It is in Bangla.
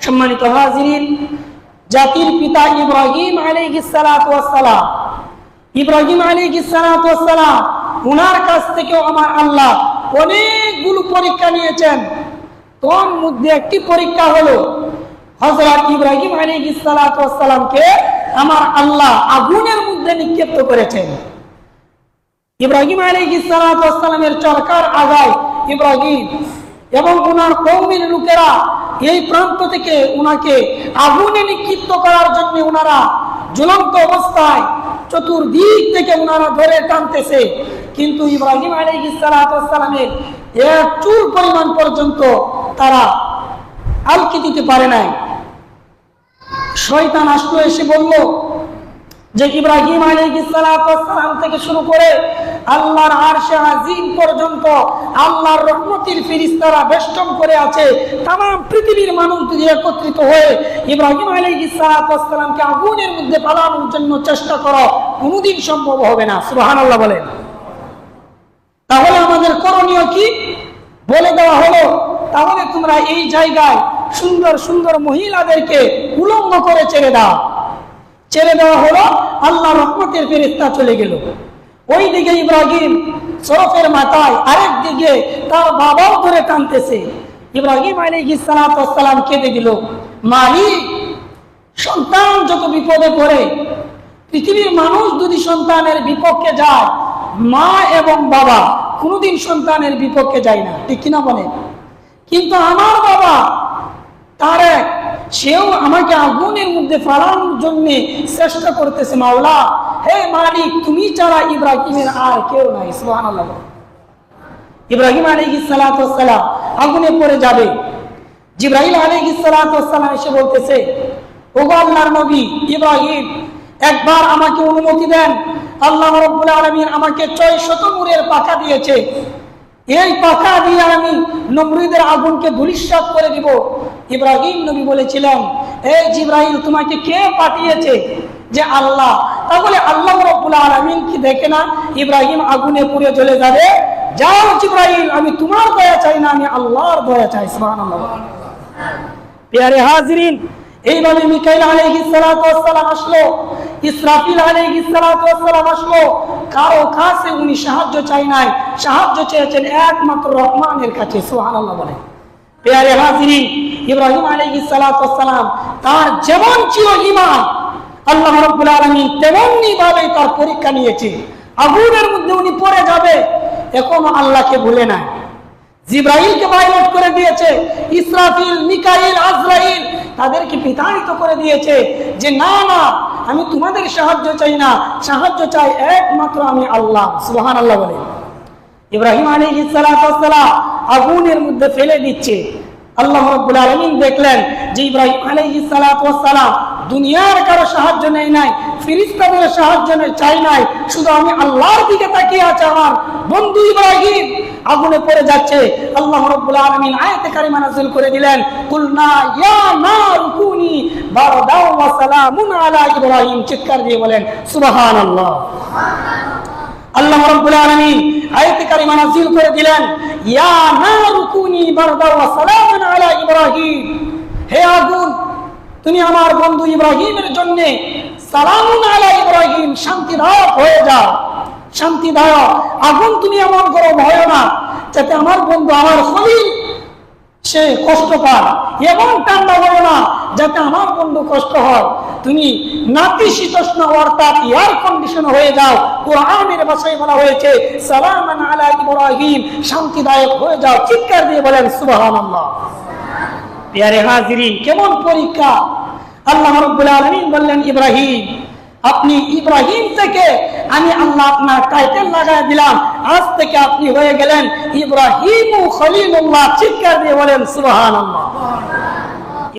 সম্মানিত হাজিরিন, জাতির পিতা ইব্রাহিম আলাইহিস সালাতু ওয়াস সালাম, ইব্রাহিম আলাইহিস সালাতু ওয়াস সালাম ওনার কাছ থেকেও আমার আল্লাহ অনেকগুলো পরীক্ষা নিয়েছেন। তোর মধ্যে একটি পরীক্ষা হলো হযরত ইব্রাহিম আলাইহিস সালাতু ওয়াস সালামকে আমার আল্লাহ আগুনের মধ্যে নিক্ষিপ্ত করেছেন। ইব্রাহিম আলাইহিস সালাতু ওয়াস সালামের চরকার আগায় ইব্রাহিম এবং ওনার কওমের লোকেরা এই প্রান্ত থেকে ওনাকে আগুনে নিক্ষিপ্ত করার জন্য ওনারা জ্বলন্ত অবস্থায় চতুর্দিক থেকে ওনারা ধরে টানতেছে, কিন্তু ইব্রাহিম আলাইহিস সালাতু ওয়াস সালামের এক চুল পরিমাণ পর্যন্ত তারা আলকি দিতে পারে নাই। শয়তান আসলো, এসে বলল যে ইব্রাহিম আলাইহিস সালাতু ওয়াস সালাম থেকে শুরু করে আল্লাহর আরশে আজিম পর্যন্ত আল্লাহর রহমতের ফেরেশতারা বেষ্টন করে আছে। तमाम পৃথিবীর মানুষ যদি একত্রিত হয়ে ইব্রাহিম আলাইহিস সালাতু ওয়াস সালামকে আগুনের মধ্যে পালানোর জন্য চেষ্টা করো, কোনোদিন সম্ভব হবে না। সুবহানাল্লাহ বলেন। তাহলে আমাদের করণীয় কি? বলে দেওয়া হলো, তাহলে তোমরা এই জায়গায় সুন্দর সুন্দর মহিলাদেরকে উলঙ্গ করে ছেড়ে দাও। ছেড়ে দেওয়া হলো, আল্লাহর রহমতের ফেরেশতা চলে গেল। ওই দিকে ইব্রাহিম সরফের মাথায়, আরেক দিকে তার বাবাও ধরে টানতেছে। ইব্রাহিম আলাইহিস সালাতু ওয়াস সালাম কেঁদে দিল, মালিক, সন্তান যত বিপদে পড়ে, পৃথিবীর মানুষ যদি সন্তানের বিপক্ষে যায়, মা এবং বাবা কোনোদিন সন্তানের বিপক্ষে যায় না, ঠিক কিনা বলেন? কিন্তু আমার বাবা তারেক, সেও আমাকে আগুনের মধ্যে ফালানোর জন্য চেষ্টা করতেছে। মাওলা, হে মালিক, তুমি ছাড়া ইব্রাহিমের আর কেউ নাই। সুবহানাল্লাহ। ইব্রাহিম আলাইহিস সালাতু ওয়াস সালাম আগুনে পড়ে যাবে। জিবরাইল আলাইহিস সালাতু ওয়াস সালাম এসে বলতেছে, ওগো আল্লাহর নবী ইব্রাহিম, একবার আমাকে অনুমতি দেন। আল্লাহ রাব্বুল আলামিন আমাকে ৬০০ নূরের পাখা দিয়েছে, এই পাখা দিয়ে আমি নমরুদের আগুনকে ধূলিসাৎ করে দিব। ইব্রাহিম নবী বলেছিলেন, এই জিবরাইল, তোমাকে কে পাঠিয়েছে? যে আল্লাহ। তাহলে আল্লাহ রাব্বুল আলামিন কি দেখে না ইব্রাহিম আগুনে পুড়ে জ্বলে যাবে? যাও জিবরাইল, আমি তোমার দয়া চাই না, আমি আল্লাহর দয়া চাই। সুবহানাল্লাহ। প্রিয় হাজিরিন, এইভাবে মিকাইল আলাইহিস সালাতু ওয়াস সালাম আসলো, ইসরাফিল আলাইহিস সালাতু ওয়াস সালাম আসলো। কারো কাছে উনি সাহায্য চাই নাই, সাহায্য চেয়েছেন একমাত্র রহমানের কাছে। সুবহানাল্লাহ বলে। প্রিয় হাজিরিন, ইব্রাহিম আলাইহিস সালাতু ওয়াস সালাম তার যেমন ছিল ঈমান, আল্লাহ রাব্বুল আলামিন তেমনি ভাবে তার পরীক্ষা নিয়েছে। আগুনের মধ্যে উনি পড়ে যাবে, এখনো আল্লাহকে ভুলে নাই। জিবরাইলকে বাইলট করে দিয়েছে, ইসরাফিল, মিকাইল, আজরাইল তাদেরকে বিতাড়িত করে দিয়েছে যে না না, আমি তোমাদের সাহায্য চাই না, সাহায্য চাই একমাত্র আমি আল্লাহ। সুবহানাল্লাহ বলে। ইব্রাহিম আলাইহিস সালাতু ওয়াস সালাম আগুনের মধ্যে ফেলে দিচ্ছে। আল্লাহ রাব্বুল আলামিন দেখলেন যে ইব্রাহিম আলাইহিস সালাতু ওয়াস সালাম দুনিয়ার কারো সাহায্য নেই নাই, ফেরেশতাদের সাহায্য চাই নাই, শুধু আমি আল্লাহর দিকে তাকিয়ে আছে। আমার বন্ধু ইব্রাহিম আগুনে পড়ে যাচ্ছে। আল্লাহ রাব্বুল আলামিন আয়াতে কারিমা নাযিল করে দিলেন, কুলনা ইয়া নারু কুনি বারদাও ওয়া সালামুন আলা ইব্রাহিম। চিৎকার দিয়ে বলেন সুবহানাল্লাহ। আল্লাহ রাব্বুল আলামিন আয়াতে কারিমা নাযিল করে দিলেন, ইয়া নারু কুনি বারদাও ওয়া সালামুন আলা ইব্রাহিম। হে আগুন, তুমি আমার বন্ধু ইব্রাহিমের জন্য সালামুন আলা ইব্রাহিম, শান্তিদায়ক হয়ে যাও, শান্তিদায়ক। আগুন তুমি এমন করো ভয় না যাতে আমার বন্ধু, আমার খলিল সে কষ্ট পায়, এবং ঠান্ডা করো না যাতে আমার বন্ধু কষ্ট হয়। তুমি নাতিশীতোষ্ণ অর্থাৎ এয়ার কন্ডিশন হয়ে যাও। কোরআনের ভাষায় বলা হয়েছে সালামান আলা ইব্রাহিম, শান্তিদায়ক হয়ে যাও। চিৎকার দিয়ে বলেন সুবহানাল্লাহ। প্রিয় হাজিরিন, কেমন পরীক্ষা! আল্লাহ রাব্বুল আলামিন বললেন, ইব্রাহিম, আপনি ইব্রাহিম থেকে আমি আল্লাহ আপনার টাইটেল লাগাই দিলাম, আজ থেকে আপনি হয়ে গেলেন ইব্রাহিম খলিলুল্লাহ। চিৎকার দিয়ে বলেন সুবহানাল্লাহ।